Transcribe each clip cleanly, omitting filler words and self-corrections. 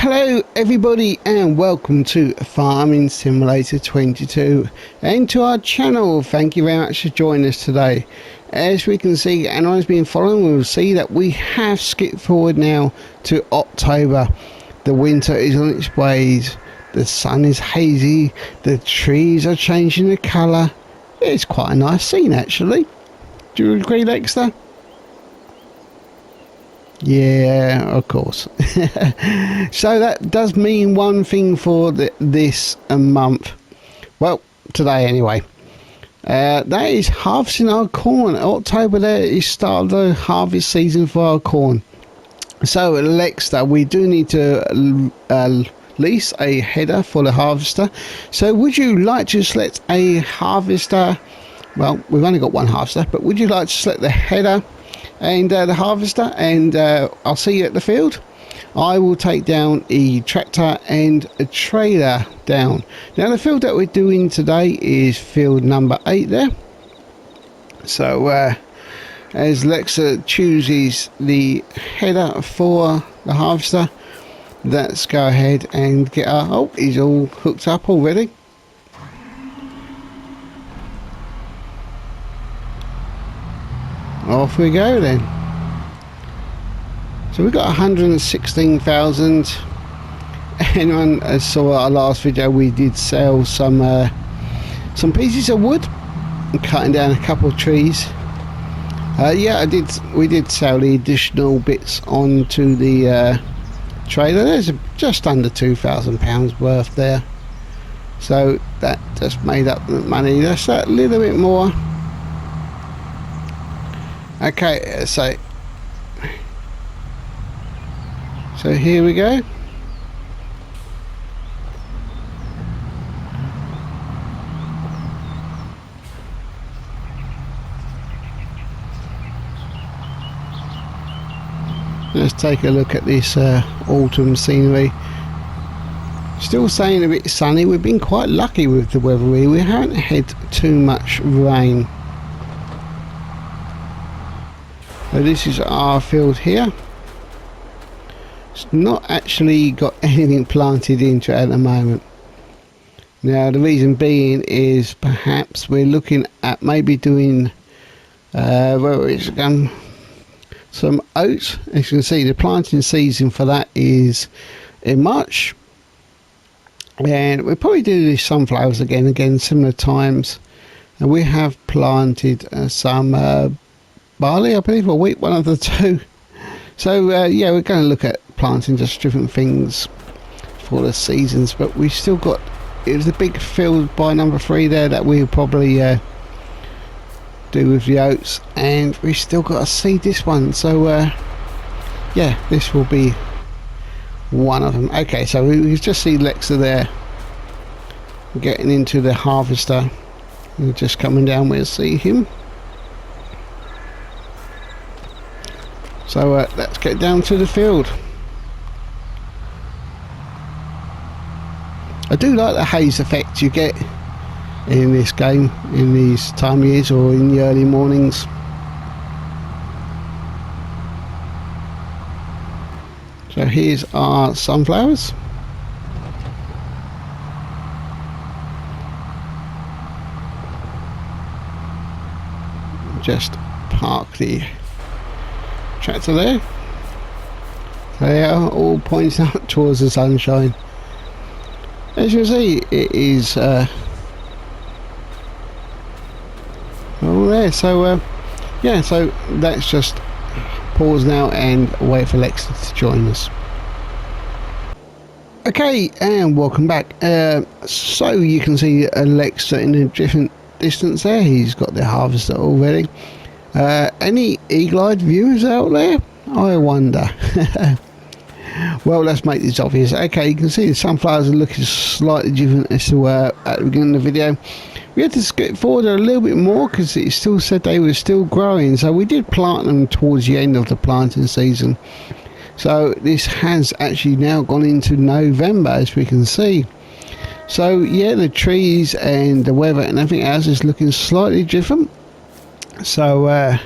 Hello everybody and welcome to Farming Simulator 22 and to our channel. Thank you very much for joining us today. As we can see, and I've been following, we'll see that we have skipped forward now to October. The winter is on its ways, the sun is hazy, the trees are changing the colour. It's quite a nice scene actually. Do you agree, Lexter? Yeah, of course. So that does mean one thing for this month. Well, today anyway. That is harvesting our corn. October there is start of the harvest season for our corn. So Lexter, we do need to lease a header for the harvester. So would you like to select a harvester? Well, we've only got one harvester, but would you like to select the header and the harvester, and I'll see you at the field. I will take down a tractor and a trailer down. Now the field that we're doing today is field number 8 there. So as Lexa chooses the header for the harvester, let's go ahead and get our... Oh, he's all hooked up already. Off we go then. So we've got 116,000. Anyone saw our last video, we did sell some pieces of wood and cutting down a couple of trees. Yeah, we did sell the additional bits onto the trailer. There's just under £2,000 worth there. So that just made up the money. That's a little bit more. Okay, so here we go. Let's take a look at this autumn scenery. Still staying a bit sunny. We've been quite lucky with the weather. We haven't had too much rain. So this is our field here. It's not actually got anything planted into it at the moment. Now the reason being is perhaps we're looking at maybe doing some oats. As you can see, the planting season for that is in March. And we'll probably do the sunflowers again similar times. And we have planted some barley, I believe, or wheat, one of the two. So yeah, we're going to look at planting just different things for the seasons, but we still got, it was a big field by number 3 there that we'll probably do with the oats, and we still got to seed this one. So yeah, this will be one of them. Okay, so we just see Lexa there getting into the harvester. We're just coming down, we'll see him. So let's get down to the field. I do like the haze effect you get in this game in these time of years or in the early mornings. So here's our sunflowers. Just park the tractor there. They are all pointing out towards the sunshine. As you can see, it is all there. So yeah, so let's just pause now and wait for Lexa to join us. Okay, and welcome back. So you can see Lexa in a different distance there. He's got the harvester already. Any eagle-eyed viewers out there? I wonder. Well, let's make this obvious. Okay, you can see the sunflowers are looking slightly different as to at the beginning of the video. We had to skip forward a little bit more because it still said they were still growing. So we did plant them towards the end of the planting season. So this has actually now gone into November, as we can see. So yeah, the trees and the weather and everything else is looking slightly different. So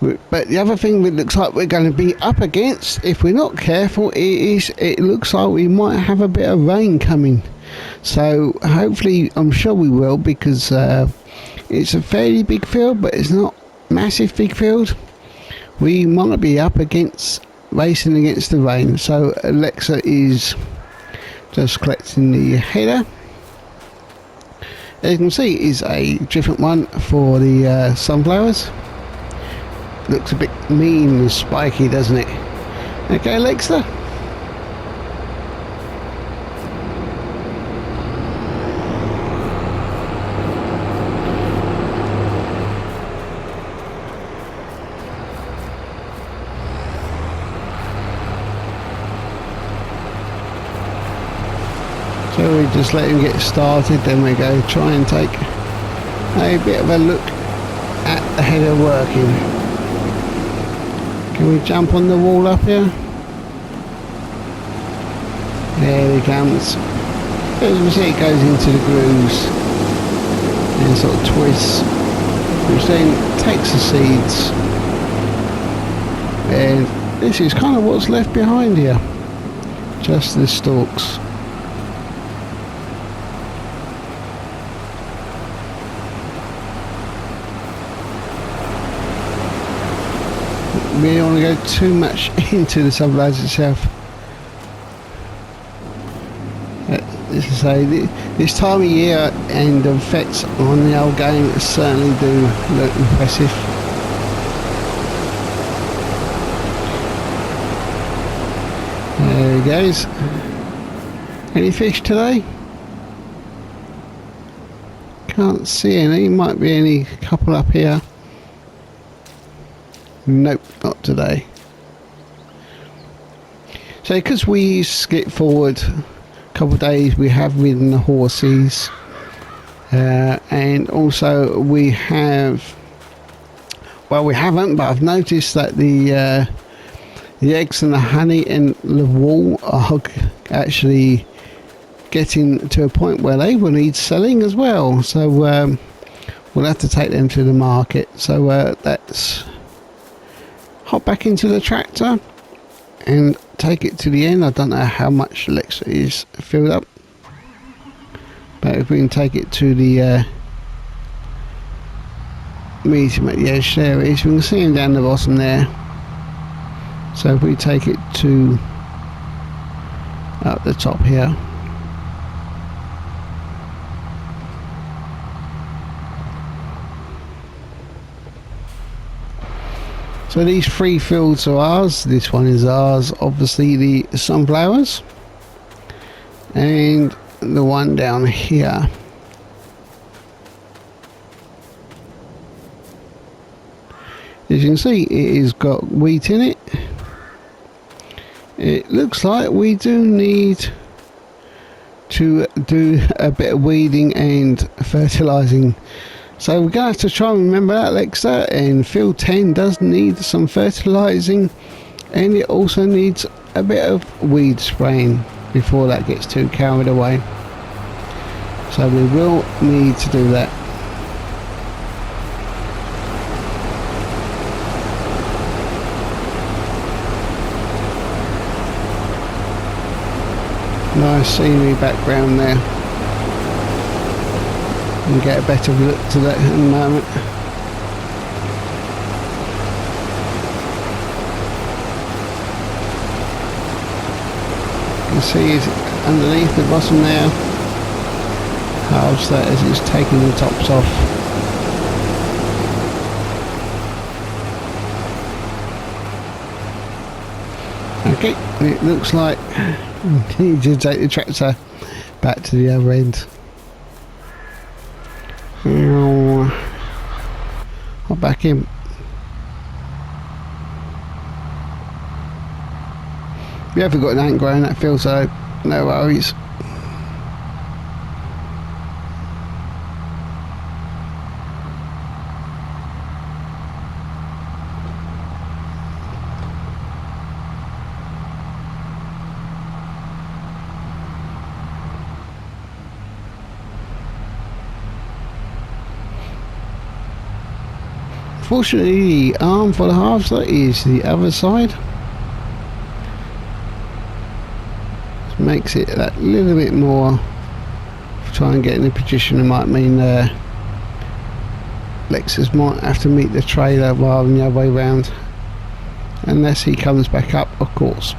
But the other thing that looks like we're going to be up against, if we're not careful, it looks like we might have a bit of rain coming. So hopefully, I'm sure we will, because it's a fairly big field, but it's not massive big field. We might be up against racing against the rain. So Alexa is just collecting the header. As you can see, is a different one for the sunflowers. Looks a bit mean and spiky, doesn't it? Okay, Alexa. So we just let him get started, then we go try and take a bit of a look at the header working. Can we jump on the wall up here? There he comes. As you see, it goes into the grooves and sort of twists, which then takes the seeds. And this is kind of what's left behind here, just the stalks. We don't want to go too much into the sunflowers itself. As I say, this time of year and the effects on the old game certainly do look impressive. There he goes. Any fish today? Can't see any. Might be any couple up here. Nope, not today. So because we skip forward a couple of days, we have ridden the horses, and also we have, well, we haven't, but I've noticed that the eggs and the honey and the wool are actually getting to a point where they will need selling as well. So we'll have to take them to the market. So let's hop back into the tractor and take it to the end. I don't know how much Alexa is filled up, but if we can take it to the medium at the edge, there it is. We can see him down the bottom there. So if we take it to up the top here, so these three fields are ours. This one is ours, obviously the sunflowers, and the one down here. As you can see, it has got wheat in it. It looks like we do need to do a bit of weeding and fertilising. So we're going to have to try and remember that, Alexa. And field 10 does need some fertilising, and it also needs a bit of weed spraying before that gets too carried away. So we will need to do that. Nice scenery background there. And get a better look to that in a moment. You can see it's underneath the bottom there. Halves that as it's taking the tops off. Okay, it looks like we need to take the tractor back to the other end. Hop back in. We haven't got an ant growing that field, so no worries. Fortunately, the arm for the harvester is the other side. This makes it that little bit more. Try and get in a position, it might mean Lexus might have to meet the trailer rather than the other way round, unless he comes back up, of course.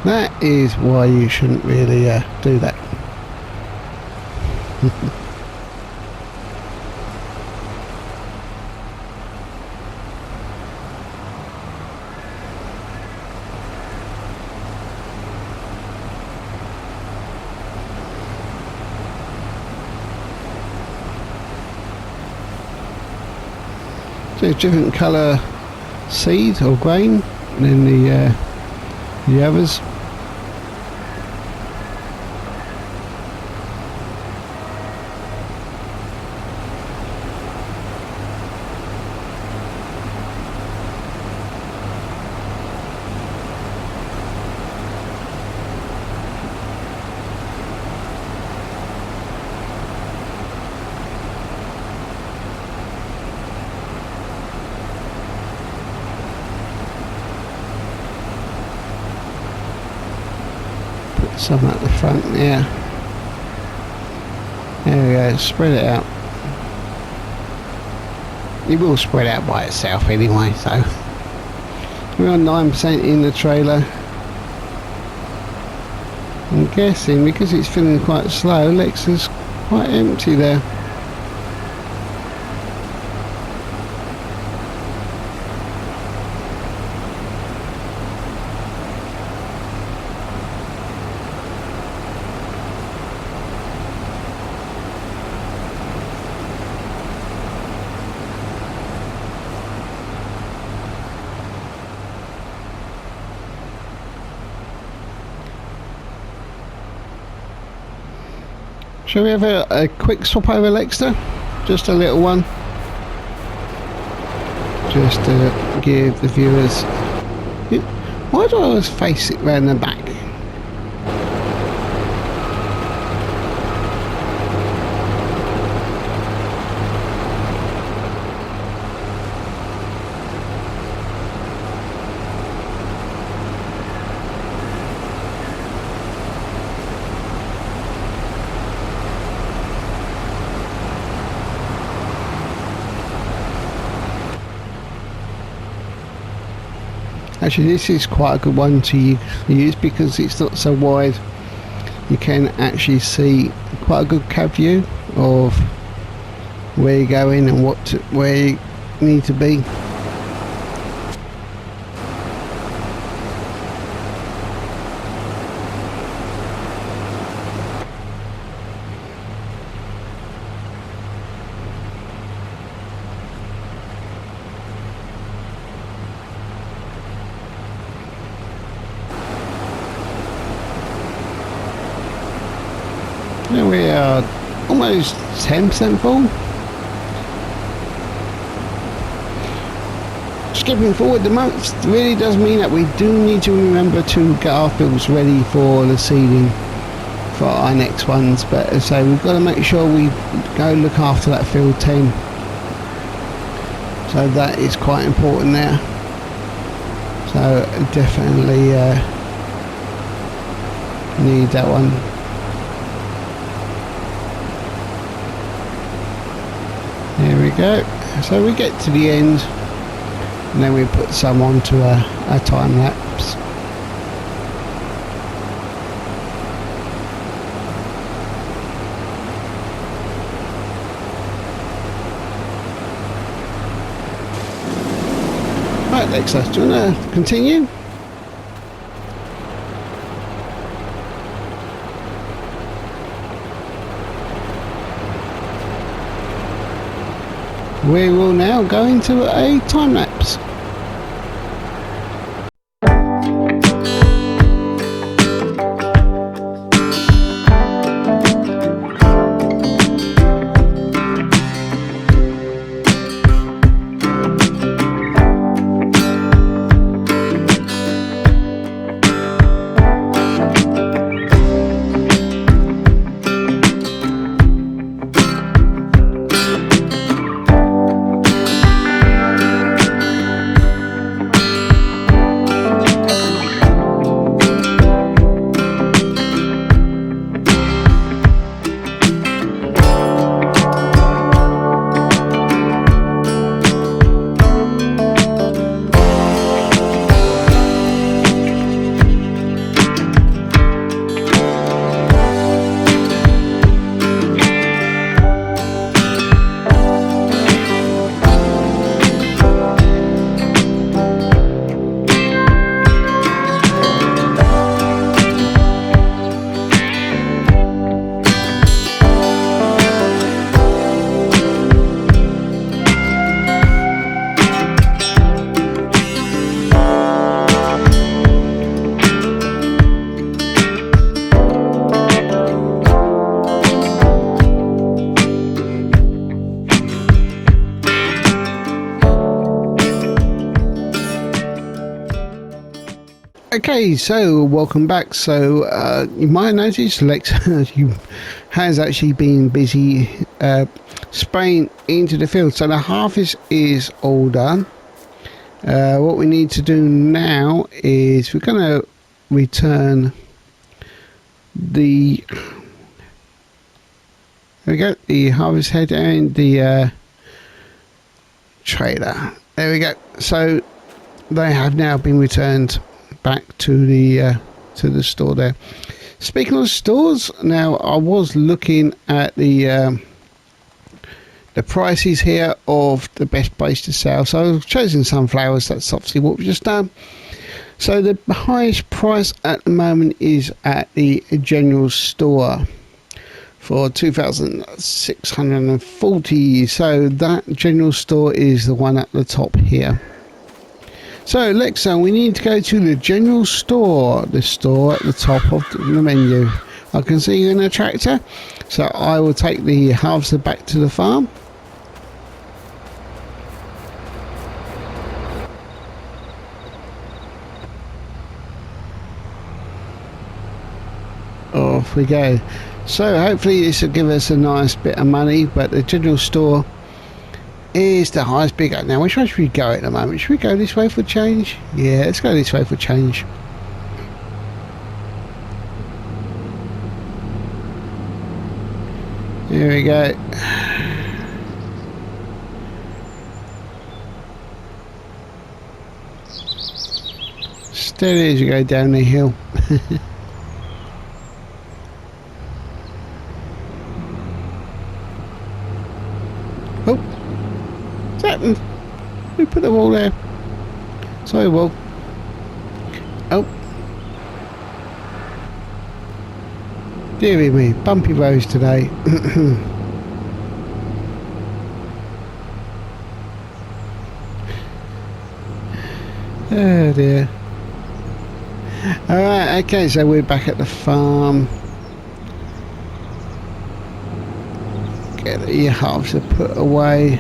That is why you shouldn't really do that. So different colour seed or grain than the others. Some at the front, yeah. There we go, spread it out. It will spread out by itself anyway, so we're on 9% in the trailer. I'm guessing because it's feeling quite slow, Lexus quite empty there. Shall we have a quick swap over, Lexter? Just a little one. Just to give the viewers... Why do I always face it round the back? Actually, this is quite a good one to use because it's not so wide. You can actually see quite a good cab view of where you're going and where you need to be. Now we are almost 10% full. Skipping forward the months really does mean that we do need to remember to get our fields ready for the seeding for our next ones, but as I say, we've got to make sure we go look after that field 10, so that is quite important there. So definitely need that one. There we go. So we get to the end and then we put some onto a time lapse. Right, Lexus, do you want to continue? We will now go into a time lapse. Okay, so welcome back. So you might notice Lex has actually been busy spraying into the field. So the harvest is all done. What we need to do now is we're going to return the there we go, the harvest head and the trailer. There we go. So they have now been returned back to the store there. Speaking of stores, now I was looking at the prices here of the best place to sell. So I've chosen sunflowers. That's obviously what we've just done. So the highest price at the moment is at the general store for 2,640. So that general store is the one at the top here. So Lexa, we need to go to the general store, the store at the top of the menu. I can see you in a tractor, so I will take the harvester back to the farm. Off we go. So hopefully this will give us a nice bit of money, but the general store is the highest bidder. Now which way should we go at the moment? Should we go this way for change? Yeah, let's go this way for change. Here we go. Steady as you go down the hill. Oh, what's happened? We put the wall there. Sorry, wall. Oh. Deary me, bumpy roads today. Oh dear. Alright, okay, so we're back at the farm. Get the halves to put away.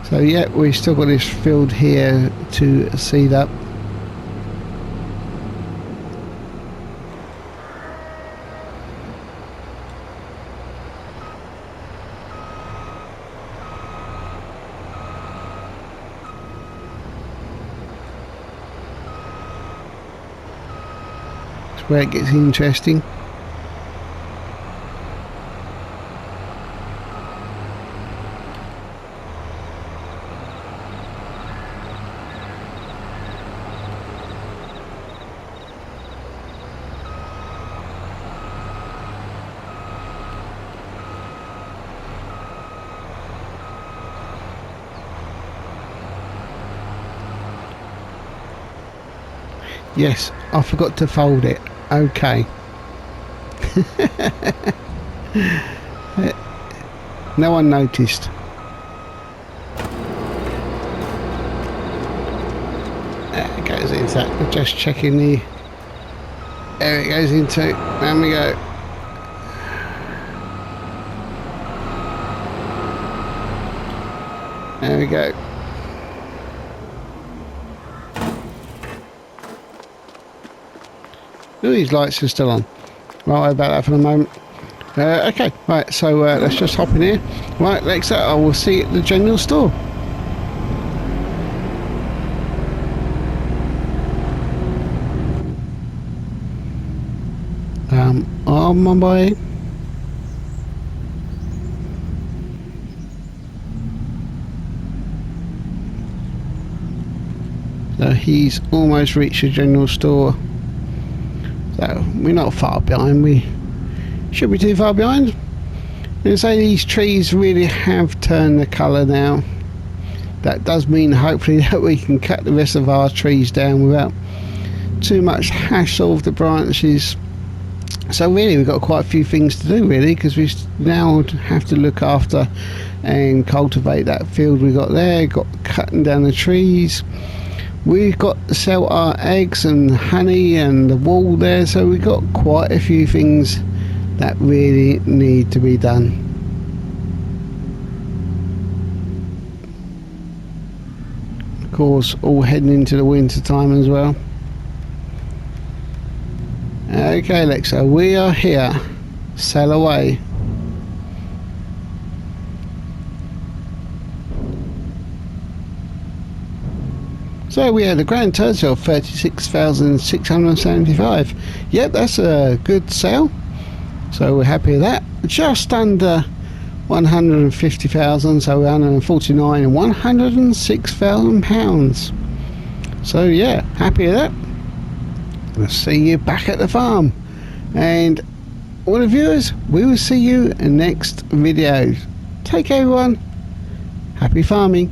So yeah, we've still got this field here to seed up. That's where it gets interesting. Yes, I forgot to fold it. Okay. No one noticed. There it goes into that. We're just checking the... There it goes into... There we go. There we go. Oh, these lights are still on. Right about that for the moment. Okay, right, so let's just hop in here. Right, Lexa, I will see you at the general store. On my way. So he's almost reached the general store. So we're not far behind. We should be too far behind. And say these trees really have turned the colour now. That does mean hopefully that we can cut the rest of our trees down without too much hassle of the branches. So really we've got quite a few things to do really, because we now have to look after and cultivate that field we got there. Got cutting down the trees. We've got to sell our eggs and honey and the wool there, so we've got quite a few things that really need to be done. Of course, all heading into the winter time as well. Okay, Alexa, we are here. Sail away. So we had a grand total of 36,675. Yep, that's a good sale. So we're happy with that. Just under 150,000, so 149 and 106,000 pounds. So yeah, happy with that. I'll see you back at the farm, and all the viewers, we will see you in the next video. Take care everyone, happy farming.